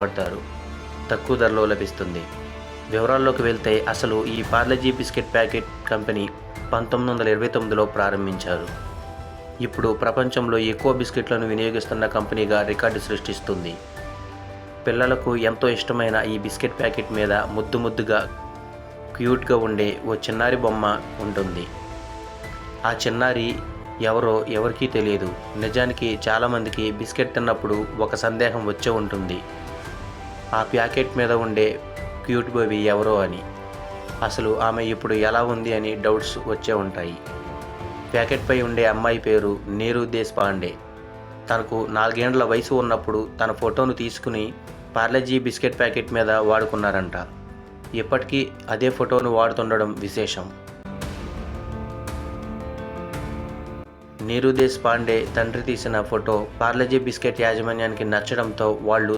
పడతారు. తక్కువ ధరలో లభిస్తుంది. వివరాల్లోకి వెళ్తే అసలు ఈ పార్లేజీ బిస్కెట్ ప్యాకెట్ కంపెనీ 1929లో ప్రారంభించారు. ఇప్పుడు ప్రపంచంలో ఎక్కువ బిస్కెట్లను వినియోగిస్తున్న కంపెనీగా రికార్డు సృష్టిస్తుంది. పిల్లలకు ఎంతో ఇష్టమైన ఈ బిస్కెట్ ప్యాకెట్ మీద ముద్దు ముద్దుగా క్యూట్గా ఉండే ఓ చిన్నారి బొమ్మ ఉంటుంది. ఆ చిన్నారి ఎవరో ఎవరికీ తెలియదు. నిజానికి చాలామందికి బిస్కెట్ తిన్నప్పుడు ఒక సందేహం వచ్చే ఉంటుంది, ఆ ప్యాకెట్ మీద ఉండే క్యూట్ బేబీ ఎవరో అని. అసలు ఆమె ఇప్పుడు ఎలా ఉంది అని డౌట్స్ వచ్చే ఉంటాయి. ప్యాకెట్పై ఉండే అమ్మాయి పేరు నీరు దేశపాండే. తనకు 4 ఏండ్ల వయసు ఉన్నప్పుడు తన ఫోటోను తీసుకుని పార్లేజీ బిస్కెట్ ప్యాకెట్ మీద వాడుకున్నారంట. ఇప్పటికీ అదే ఫోటోను వాడుతుండడం విశేషం. నీరు దేశపాండే తండ్రి తీసిన ఫోటో పార్లేజీ బిస్కెట్ యాజమాన్యానికి నచ్చడంతో వాళ్ళు